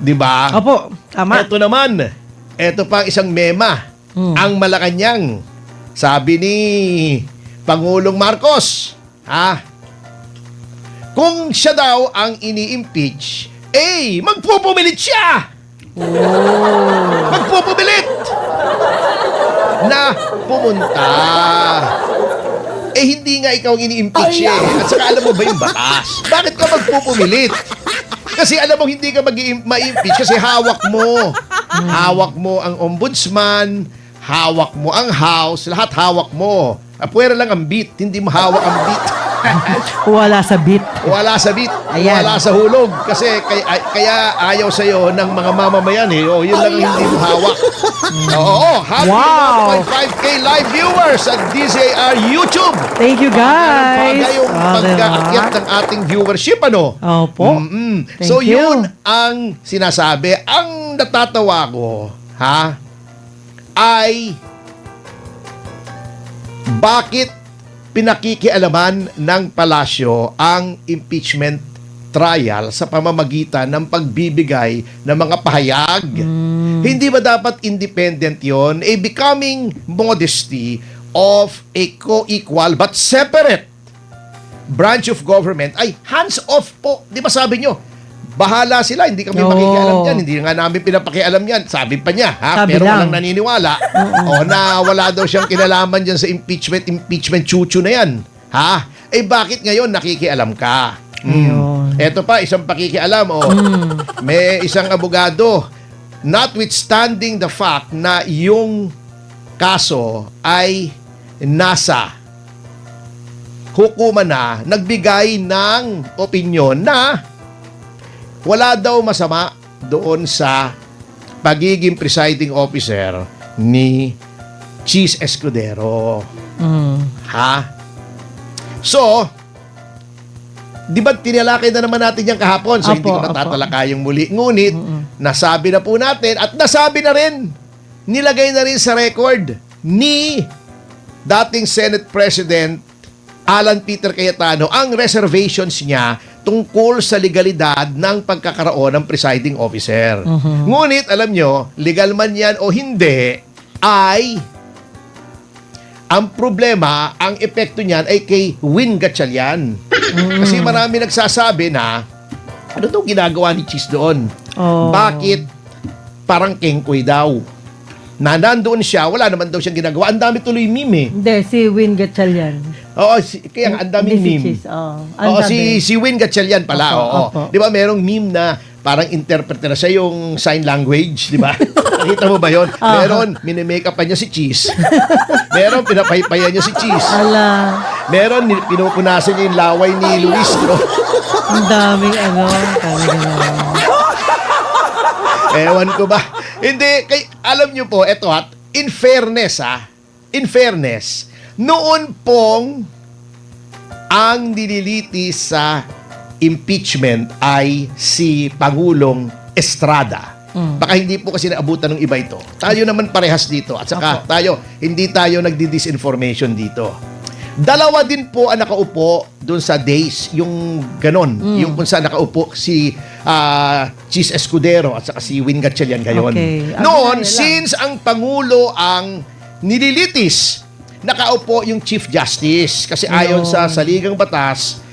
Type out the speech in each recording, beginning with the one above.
Di ba? Opo, tama. Ito naman, ito pa isang mema. Ang Malacanang. Sabi ni Pangulong Marcos, kung siya daw ang ini-impeach, magpupumilit siya! Magpupumilit! Na pumunta. Hindi nga ikaw ang ini-impeach At saka alam mo ba yung batas? Bakit ka magpupumilit? Kasi alam mo hindi ka ma-impeach kasi hawak mo. Hawak mo ang ombudsman, hawak mo ang house, lahat hawak mo. Pwera lang ang beat, hindi mo hawak ang beat. Wala sa bit. Wala sa beat, Ayan. wala sa hulog. Kasi kaya ayaw sa'yo ng mga mamamayan yun lang ang hindi mo hawak. Happy Wow. 1.5K live viewers at DZAR YouTube. Thank you, guys. Bagay yung pagkaakyat ng ating viewership, Opo. Thank So you. yun ang sinasabi. Ang natatawa ko, ay bakit pinakikialaman ng palasyo ang impeachment trial sa pamamagitan ng pagbibigay ng mga pahayag. Hindi ba dapat independent yon? A becoming modesty of a co-equal but separate branch of government ay hands-off po. Di ba sabi nyo? Bahala sila, hindi kami makikialam dyan. Hindi nga namin pinapakialam yan. Sabi pa niya, Sabi pero lang. walang naniniwala. Na wala daw siyang kinalaman dyan sa impeachment chuchu na yan. Bakit ngayon nakikialam ka? Ayun. Eto pa, isang pakikialam. May isang abogado, notwithstanding the fact na yung kaso ay nasa hukuman na, nagbigay ng opinyon na wala daw masama doon sa pagiging presiding officer ni Cheese Escudero. So, di ba tinalakay na naman natin yan kahapon? So, hindi ko natatalakayang muli. Ngunit, nasabi na po natin at nasabi na rin, nilagay na rin sa record ni dating Senate President Alan Peter Cayetano ang reservations niya tungkol sa legalidad ng pagkakaroon ng presiding officer. Ngunit, alam nyo, legal man yan o hindi, ay ang problema, ang epekto niyan ay kay Win Gatchalian. Kasi marami nagsasabi na, ano daw ginagawa ni Cheese doon? Bakit parang kengkoy daw? Na nandoon siya, wala naman daw siyang ginagawa. Ang dami tuloy meme Hindi, si Win Gatchalian. Oo, kaya ang daming Hindi meme. si Cheese, Oo, si Win Gatchalian pala. Opo. Di ba merong meme na parang interpreter na siya yung sign language, di ba? Nakita mo ba yun? Meron, minimakeup pa niya si Cheese. Meron, pinapaypayan niya si Cheese. Ala, Meron, pinupunasan niya yung laway ni Luis. No? ang daming talaga naman. Ewan ko ba? Hindi, alam niyo po, eto in fairness, noon pong ang nililitis sa impeachment ay si Pangulong Estrada. Baka hindi po kasi naabutan ng iba ito. Tayo naman parehas dito. At saka hindi tayo nagdi-disinformation dito. Dalawa din po ang nakaupo doon sa days, yung ganon. Yung kung saan nakaupo si Cheese Escudero at saka si Win Gatchalian gayon. Okay. Noon, since ang Pangulo ang nililitis, nakaupo yung Chief Justice. Kasi ayon sa saligang batas,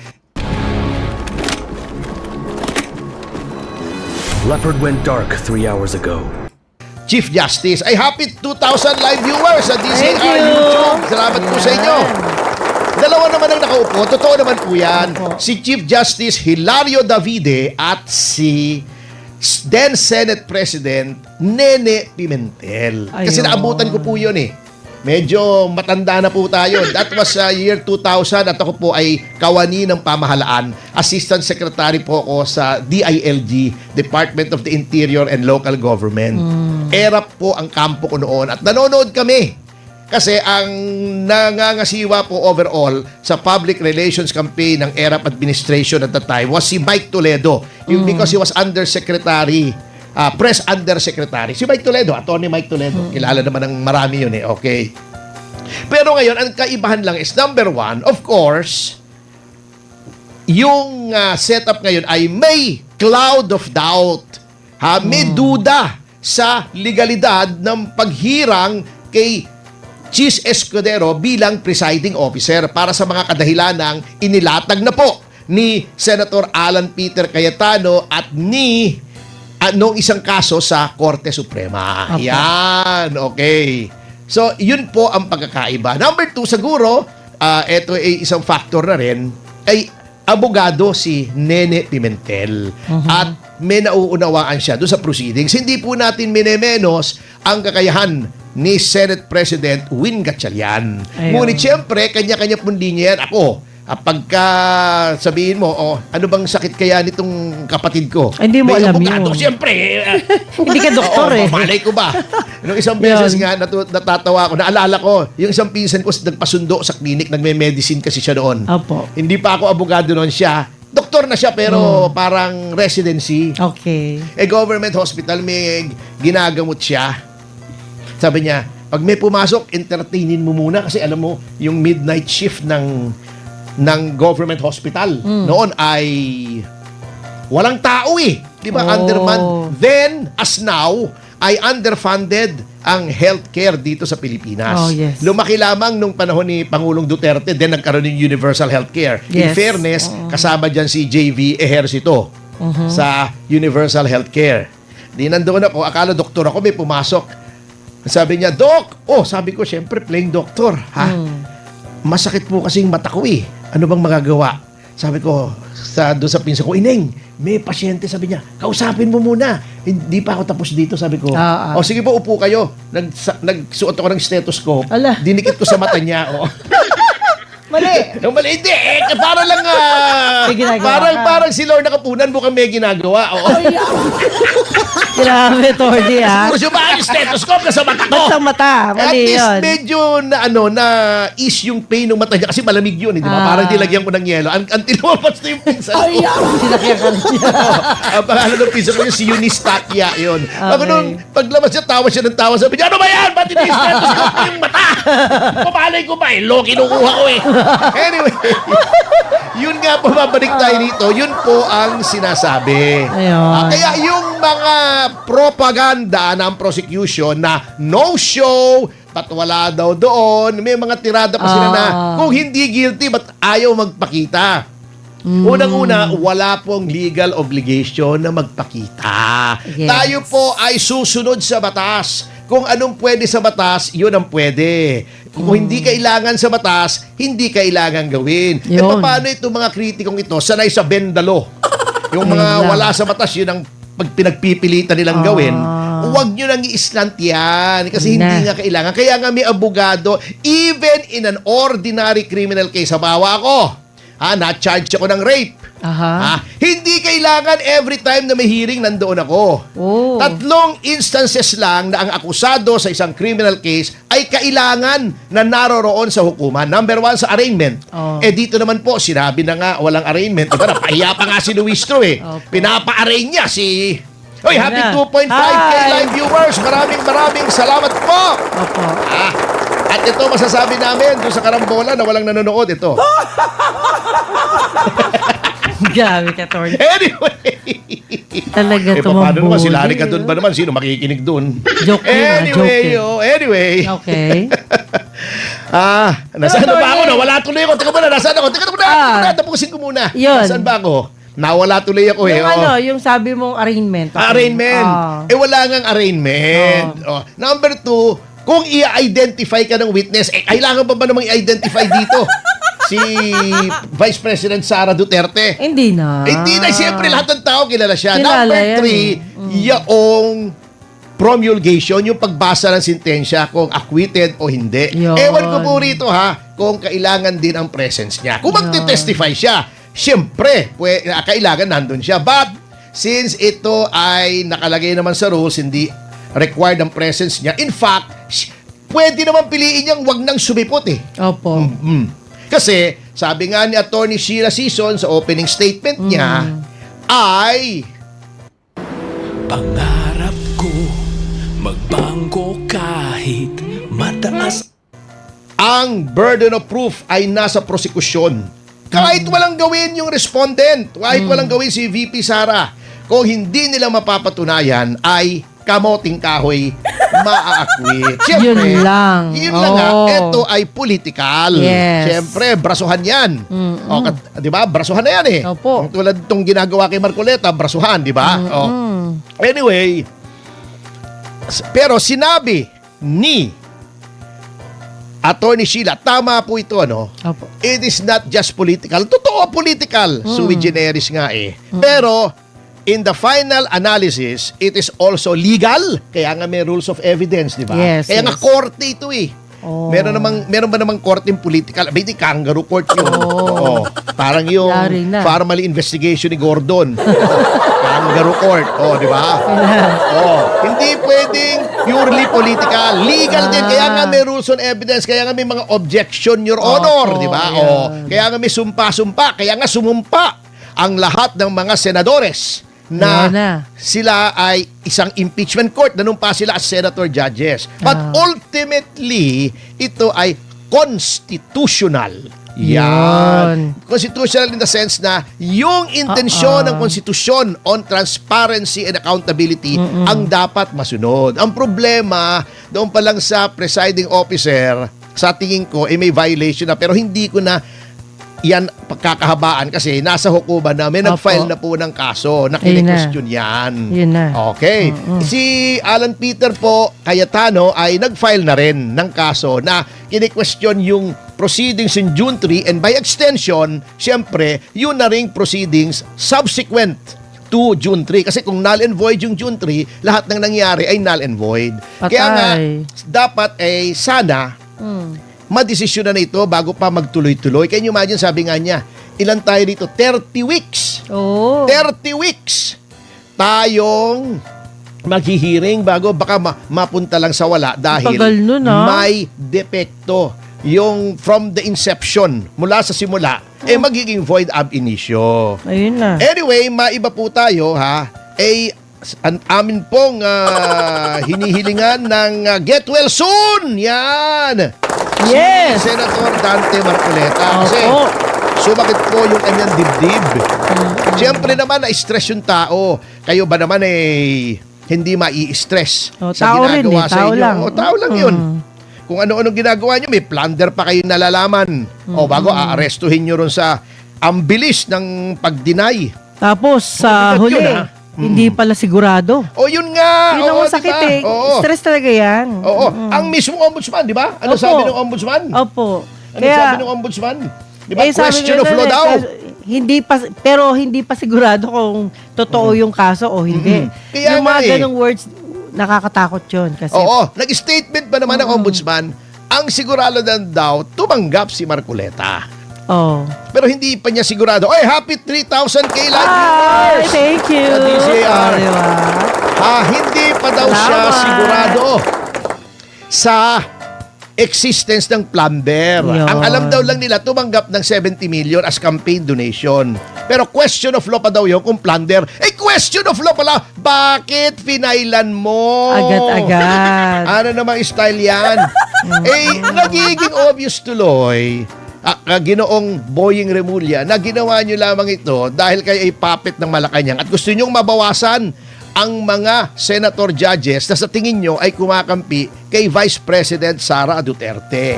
Leopard went dark 3 hours ago. Chief Justice. Ay, happy 2,000 live viewers sa DZR Thank you. YouTube. Salamat po sa inyo. Dalawa naman ang nakaupo. Totoo naman po yan. Si Chief Justice Hilario Davide at si then Senate President Nene Pimentel. Kasi Ayun. naabutan ko po yun Medyo matanda na po tayo. That was year 2000 at ako po ay kawani ng pamahalaan. Assistant Secretary po ako sa DILG, Department of the Interior and Local Government. ERAP po ang kampo ko noon at nanonood kami. Kasi ang nangangasiwa po overall sa public relations campaign ng ERAP administration at the time was si Mike Toledo. Because he was undersecretary, press undersecretary. Si Mike Toledo, Attorney Mike Toledo. Kilala naman ng marami yun Okay. Pero ngayon, ang kaibahan lang is number one, of course, yung setup ngayon ay may cloud of doubt May duda sa legalidad ng paghirang kay Chis Escudero bilang presiding officer para sa mga kadahilanang inilatag na po ni Senator Alan Peter Cayetano at ni nung isang kaso sa Korte Suprema. Opo. Yan, okay. So, yun po ang pagkakaiba. Number 2, siguro, ito ay isang factor na rin, ay abogado si Nene Pimentel. At may nauunawaan siya doon sa proceedings. Hindi po natin minemenos ang kakayahan ni Senate President Win Gatchalian. Ayun. Ngunit siyempre, kanya-kanya pong linya yan. Ako, pagka sabihin mo, ano bang sakit kaya nitong kapatid ko? Hindi mo May alam abogado. yun. Siyempre, Hindi ka doktor eh. Malay ko ba? Nung isang beses nga, natatawa ako. Naalala ko, yung isang pinsan ko nagpasundo sa clinic, nagme-medicine kasi siya doon. Opo. Hindi pa ako abogado noon siya. Doktor na siya pero parang residency. Okay. Government hospital, may ginagamot siya. Sabi niya, pag may pumasok, entertainin mo muna kasi alam mo, yung midnight shift ng government hospital noon ay walang tao eh. Di ba? Oh. Undermanned. Then, as now, ay underfunded ang healthcare dito sa Pilipinas. Oh, yes. Lumaki lamang nung panahon ni Pangulong Duterte, then nagkaroon ng universal healthcare. In Yes. fairness, kasama dyan si JV Ejercito sa universal healthcare. Di nandoon ako, akala doktor ako, may pumasok. Sabi niya, Doc! Oh, sabi ko, syempre, playing doctor. Ha? Masakit po kasing mata ko eh. Ano bang magagawa? Sabi ko, doon sa pinsa ko, Ineng, may pasyente, sabi niya, kausapin mo muna. Hindi pa ako tapos dito, sabi ko. O sige po, upo kayo. Nagsuot ako ng stethoscope. Ala. Dinikit ko sa mata niya. Mali! Yung mali, hindi. Para lang, May ginagawa ka. parang si Lord nakapunan, mukhang may ginagawa. Oo. Grabe, Tordy, Siguro siya ba yung stethoscope na sa mata ko? Ba't sa mata? At Mali least yun. medyo na ease yung pain ng mata niya kasi malamig yun, di ba? Parang nilagyan ko ng yelo. Until lumabas na yung pinsan ko. Sinakyan ka rin niya. Ang pangalan ng pinsan ko yung si Eunice Tapia yun. Pag Okay. nung paglabas niya, tawa siya ng tawa. Sabi niya, ano ba yan? Ba't hindi stethoscope ko yung mata? Kumalay ko ba eh? Kinukuha ko eh. Anyway, yun nga po, babalik tayo dito. Yun po ang sinasabi. Ayun. Kaya yung mga propaganda ng prosecution na no show, ba't wala daw doon, may mga tirada pa sila na kung hindi guilty, ba't ayaw magpakita? Unang-una, wala pong legal obligation na magpakita. Yes. Tayo po ay susunod sa batas. Kung anong pwede sa batas, yun ang pwede. Kung hindi kailangan sa batas, hindi kailangan gawin. E Yun. paano itong mga kritikong ito, sanay sa bendalo? Yung mga Ayun lang. wala sa batas, yun ang pinagpipilitan nilang gawin. Huwag nyo nang i-slant yan kasi Na. hindi nga kailangan. Kaya nga may abogado, even in an ordinary criminal case, habawa ako, na-charge ako ng rape. Hindi kailangan every time na may hearing nandoon ako. Oh. 3 instances lang na ang akusado sa isang criminal case ay kailangan na naroroon sa hukuman. Number 1, sa arraignment. Oh. Dito naman po, sinabi na nga walang arraignment. Diba, napahiya pa nga si Luistro eh. Opo. Pinapa-arraign niya si... Hoy, Ayan happy na. 2.5K Hi. live viewers. Maraming salamat po. Opo. At ito masasabi namin doon sa karambola na walang nanonood ito. Grabe ka, Tordy. Anyway. Talaga Paano naman? Si tumambuli. Larry ka doon ba naman? Sino makikinig doon? Joke yun, joke yun. Anyway. Okay. Nasaan na ba ako? Tordy? Nawala tuloy ako. Teka muna, nasaan ako? Teka muna. Tapusin ko muna. Yun. Nasaan ba ako? Nawala tuloy ako eh. Yung yung sabi mong arraignment. Okay. Arraignment. Wala ngang arraignment. Number 2, kung i-identify ka ng witness, kailangan pa ba namang i-identify dito? Si Vice President Sara Duterte. Hindi na. Hindi na, siyempre lahat ng tao kilala siya. Kilala Number yan 3, yung promulgation, yung pagbasa ng sintensya kung acquitted o hindi. Yun. Ewan ko po rito kung kailangan din ang presence niya. Kung magte-testify siya, siyempre, kailangan nandun siya. But, since ito ay nakalagay naman sa rules, hindi required ang presence niya. In fact, pwede naman piliin niyang wag nang sumipot eh. Opo. Kasi, sabi nga ni Attorney Sheila Sison sa opening statement niya, ay Pangarap ko magbangko kahit mataas. ang burden of proof ay nasa prosekusyon. Kahit walang gawin yung respondent, kahit walang gawin si VP Sara, kung hindi nila mapapatunayan ay kamoting kahoy maaakwit. Siyempre, Yun lang. Yun lang nga. Oo. Ito ay political. Yes. Siyempre, brasuhan yan. O, di ba? Brasuhan na yan eh. Opo. Ang tulad itong ginagawa kay Marcoleta, brasuhan, di ba? O. Anyway, pero sinabi ni Attorney Sheila, tama po ito, ano? Opo. It is not just political. Totoo, political. Sui generis nga eh. Pero, in the final analysis, it is also legal. Kaya nga may rules of evidence, di ba? Yes, Kaya nga yes. korte ito eh. Oh. Meron ba namang korte political? Hindi, kangaroo court yun. Oh. Oo. Parang yung Yari na. family investigation ni Gordon. Kangaroo court. Oh, di ba? Hindi pwedeng purely political. Legal din. Kaya nga may rules on evidence. Kaya nga may mga objection, Your Honor. Opo, Di ba? yan. Kaya nga may sumpa-sumpa. Kaya nga sumumpa ang lahat ng mga senadores na Yan na. sila ay isang impeachment court. Nanumpa sila as senator judges. But ultimately, ito ay constitutional. Yan. Constitutional in the sense na yung intensyon ng konstitusyon on transparency and accountability ang dapat masunod. Ang problema, doon pa lang sa presiding officer, sa tingin ko, may violation na. Pero hindi ko na yan pagkakahabaan kasi nasa hukuman na may nag-file na po ng kaso na kine-question yan. Yun na. Okay. Si Alan Peter po Cayetano ay nag-file na rin ng kaso na kine-question yung proceedings in June 3 and by extension, siyempre, yun na ring proceedings subsequent to June 3. Kasi kung null and void yung June 3, lahat ng nangyari ay null and void. Patay. Kaya nga, dapat sana madesisyon na ito bago pa magtuloy-tuloy. Can you imagine, sabi nga niya, ilan tayo dito? 30 weeks. Oo. 30 weeks tayong maghihiring bago baka mapunta lang sa wala dahil Tagal nun, may depekto. Yung from the inception, mula sa simula, magiging void ab initio. Ayun na. Anyway, maiba po tayo ha. Ang amin pong hinihilingan ng get well soon. Yan. Yes. Si Senator Dante Marcoleta. Kasi Opo. sumakit po yung kanyang dibdib. Siyempre naman, na-stress yung tao. Kayo ba naman hindi mai-stress sa tao rin ginagawa eh, sa tao inyo? lang. Tao lang yun. Kung ano-anong ginagawa nyo, may plunder pa kayo nalalaman. O bago, aarestuhin nyo ron sa ang bilis ng pag-deny. Tapos sa Bigat huli, yun, ha? hindi pala sigurado. O yun nga. Yun ang Oo, masakit diba? eh. Oo. Stress talaga yan. Oo. Ang mismong ombudsman, di ba? Ano Opo. sabi ng ombudsman? Opo. Ano sabi ng ombudsman? Di ba? sabi Question nila of law na, daw. hindi pa sigurado kung totoo yung kaso o hindi. Kaya Yung nga mga eh. ganong words, nakakatakot yun. Kasi, Oo. Nag-statement pa naman ng ombudsman, ang sigurado na daw, tumanggap si Marcoleta. Pero hindi pa niya sigurado. Oy, happy 3,000 kay live Ay, viewers! thank you. Sa DCR. Diba? Hindi pa daw siya Salamat. sigurado sa existence ng plumber. Yun. Ang alam daw lang nila, tumanggap ng 70 million as campaign donation. Pero question of law pa daw yun kung plunder. Question of law pala, bakit pinailan mo? Agad-agad. Ano namang style yan? Nagiging obvious tuloy. Ginoong Boying Remulla na ginawa nyo lamang ito dahil kayo ay puppet ng Malacanang at gusto nyong mabawasan ang mga senator judges na sa tingin nyo ay kumakampi kay Vice President Sara Duterte.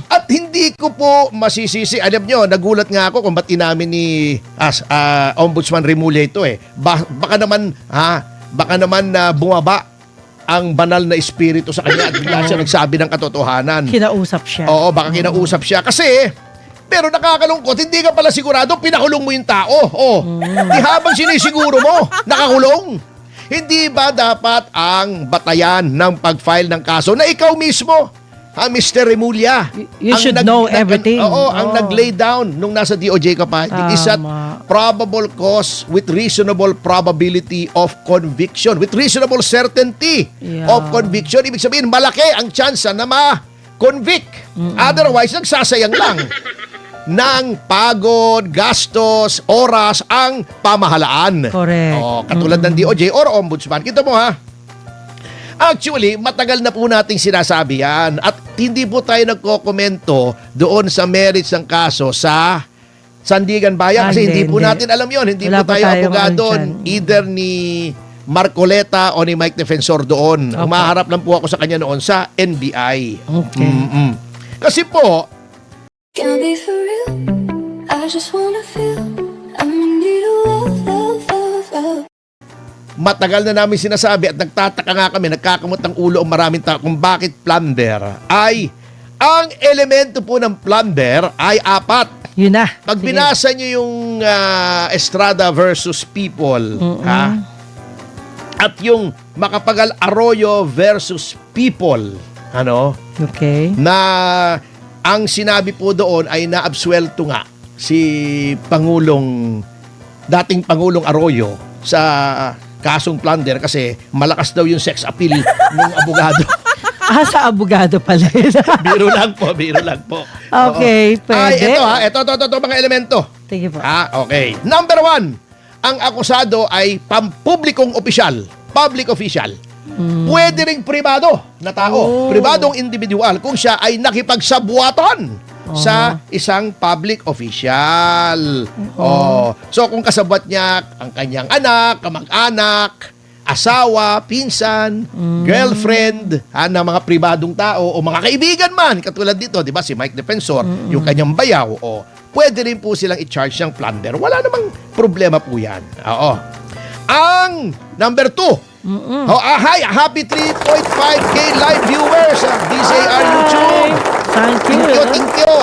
At hindi ko po masisisi. Alam nyo, nagulat nga ako kung ba't inamin ni Ombudsman Remulla ito baka naman bumaba ang banal na espiritu sa kanya at bigla siya nagsabi ng katotohanan. Kinausap siya. Oo, baka kinausap siya. Kasi, pero nakakalungkot, hindi ka pala sigurado, pinakulong mo yung tao. Di habang sinisiguro mo, nakakulong. Hindi ba dapat ang batayan ng pag-file ng kaso na ikaw mismo, Mr. Remulla? You should know everything. Ang nag-lay down nung nasa DOJ ka pa. Is that probable cause with reasonable probability of conviction, with reasonable certainty of conviction. Ibig sabihin, malaki ang chance na ma-convict. Otherwise, nagsasayang lang ng pagod, gastos, oras ang pamahalaan. Correct. Katulad ng DOJ or Ombudsman. Kita mo ha, actually, matagal na po nating sinasabi yan at hindi po tayo nagkokomento doon sa merits ng kaso sa Sandigan Bayan? Kasi hindi po hindi. natin alam yon. Hindi Wala po pa tayo tayong abogado ano dyan. either ni Marcoleta o ni Mike Defensor doon. Opo. Humaharap lang po ako sa kanya noon sa NBI. Okay. Kasi po, Can be for real. I just wanna feel. I'm in need of love. matagal na namin sinasabi at nagtataka nga kami, nagkakamot ng ulo ang maraming tao kung bakit plunder ay ang elemento po ng plunder ay 4. Yun na. Pag Sige. binasa nyo yung Estrada versus People, ha? At yung Macapagal Arroyo versus People, ano? Okay. Na ang sinabi po doon ay naabsuelto nga si dating Pangulong Arroyo sa kasong plunder kasi malakas daw yung sex appeal ng abogado. Sa abogado pala yun. Biro lang po. Okay, Oo. pwede. Ay, ito mga elemento. Sige po. Okay. Number 1, ang akusado ay pampublikong opisyal, public official. Pwede ring pribado na tao, pribadong individual kung siya ay nakipagsabuatan sa isang public official. So kung kasabwat niya ang kanyang anak, kamag-anak, asawa, pinsan, girlfriend, na mga pribadong tao o mga kaibigan man, katulad dito, di ba, si Mike Defensor, yung kanyang bayaw, pwede rin po silang i-charge ng plunder. Wala namang problema po yan. Oo. Ang number 2, hi, happy 3.5K live viewers sa DCR YouTube. Thank you. Thank you.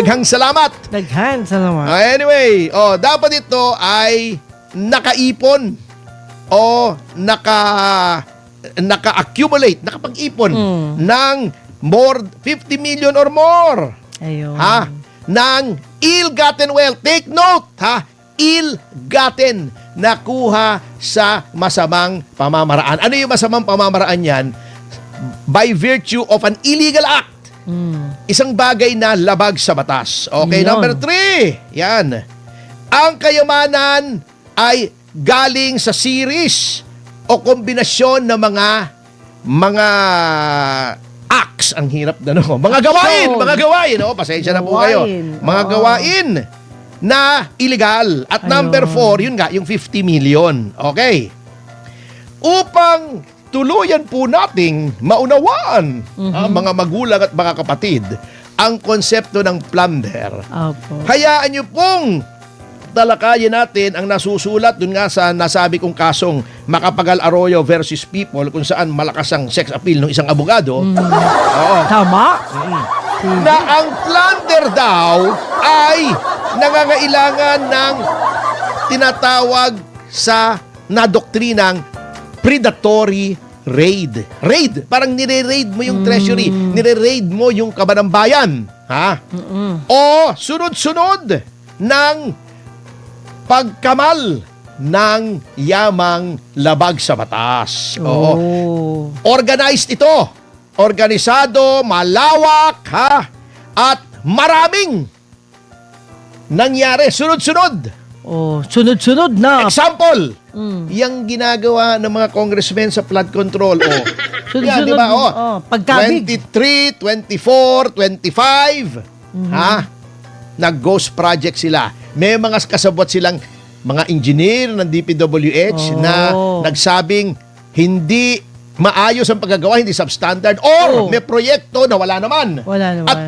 Daghang salamat. Daghan sa naman. Anyway, dapat ito ay nakaipon o naka-accumulate, nakapag-ipon ng more 50 million or more. Ayun. Ng ill-gotten wealth. Take note, ill-gotten, nakuha sa masamang pamamaraan. Ano yung masamang pamamaraan yan? By virtue of an illegal act. Isang bagay na labag sa batas. Okay, Yun. number 3. Yan. Ang kayamanan ay galing sa series o kombinasyon ng mga acts. Ang hirap na no. Mga gawain. Pasensya na po kayo. Gawain. Mga gawain na illegal. At number 4, yun nga, yung 50 million. Okay. Upang tuluyan po nating maunawaan ang mga magulang at mga kapatid ang konsepto ng plunder. Opo. Hayaan nyo pong talakayin natin ang nasusulat dun nga sa nasabi kong kasong Macapagal Arroyo versus People kung saan malakas ang sex appeal ng isang abogado. Oo. Tama? Na ang plunder daw ay nangangailangan ng tinatawag na doktrinang predatory raid. Raid, parang nire-raid mo yung treasury, nire-raid mo yung kabanambayan, o sunod-sunod ng pagkamal ng yamang labag sa batas. Oo. Organized ito. Organisado, malawak, at maraming nangyari sunod-sunod. Sunod-sunod na. Example, yung ginagawa ng mga congressmen sa flood control. Sunod-sunod. Yan, di ba? Pagkabig. 23, 24, 25. Nag-ghost project sila. May mga kasabot silang mga engineer ng DPWH na nagsabing hindi maayos ang paggagawa, hindi substandard, or may proyekto na wala naman. Wala naman. At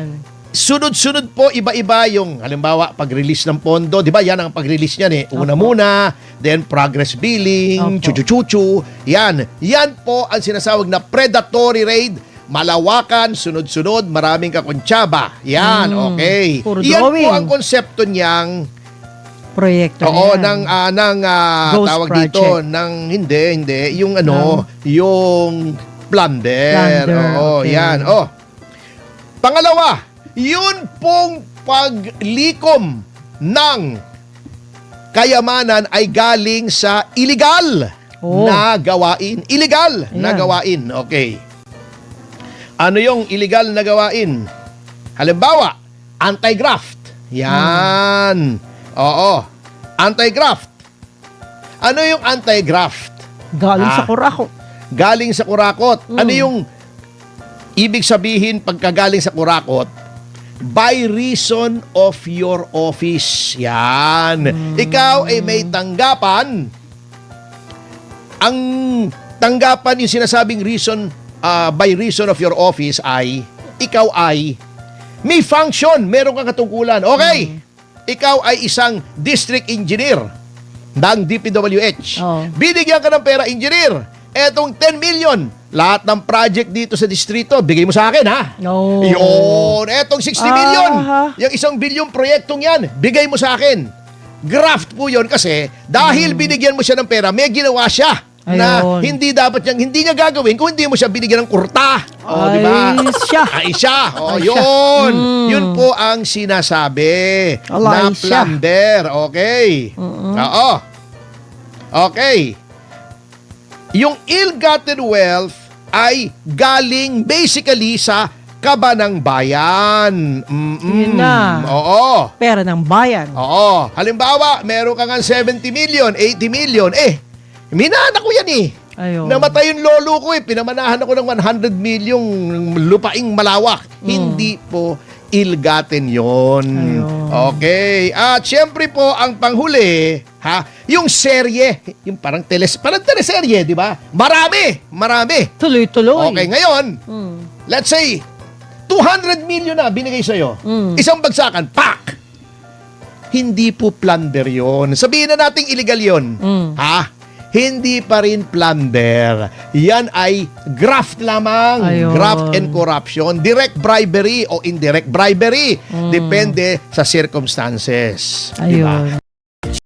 sunod-sunod po, iba-iba yung, halimbawa, pag-release ng pondo, di ba? Yan ang pag-release niyan Una muna, then progress billing, chuchu-chuchu. Yan po ang sinasawag na predatory raid. Malawakan, sunod-sunod, maraming kakontsaba. Yan, okay. Puro Yan drawing. po ang konsepto niyang Proyekto ng Ghost tawag project. dito, hindi, yung yung plunder. Okay. Yan. Pangalawa, yun pong paglikom ng kayamanan ay galing sa illegal na gawain. Illegal na gawain. Okay. Ano yung illegal na gawain? Halimbawa, anti-graft. Yan. Anti-graft. Ano yung anti-graft? Galing sa kurakot. Galing sa kurakot. Ano yung ibig sabihin pagkagaling sa kurakot? by reason of your office. Yan. Ikaw ay may tanggapan. Ang tanggapan yung sinasabing reason by reason of your office ay ikaw ay may function, meron kang katungkulan. Okay. Ikaw ay isang district engineer ng DPWH. Oh. Binigyan ka ng pera, engineer. Etong 10 million, lahat ng project dito sa distrito, bigay mo sa akin, ha? No. Yun. Etong 60 million, Ah. yung 1 bilyong proyektong yan, bigay mo sa akin. Graft po yun kasi dahil binigyan mo siya ng pera, may ginawa siya na Ayun. hindi dapat niyang, hindi niya gagawin kung hindi mo siya binigyan ng kurta. O, di ba? Ay, siya. Ay, siya. O, Ay, siya. yun. Yun po ang sinasabi Alay, na siya. plunder. Okay. Oo. Okay. Yung ill-gotten wealth ay galing basically sa kaba ng bayan. Yun na. Oo. Pera ng bayan. Oo. Halimbawa, meron ka nga 70 million, 80 million. Minana ko yan eh. Ayun. Namatay yung lolo ko eh. Pinamanahan ako ng 100 million lupaing malawak. Hindi po ill-gotten yun. Ayun. Okay. At syempre po, ang panghuli, yung serye, yung parang teleserye, di ba? Marami. Tuloy-tuloy. Okay, ngayon, Mm. let's say, 200 million na binigay sa'yo. Isang bagsakan, pak! Hindi po plunder yon. Sabihin na nating illegal yon. Hindi pa rin plunder. Yan ay graft lamang. Ayun. Graft and corruption. Direct bribery o indirect bribery. Depende sa circumstances. Di ba? Ayun.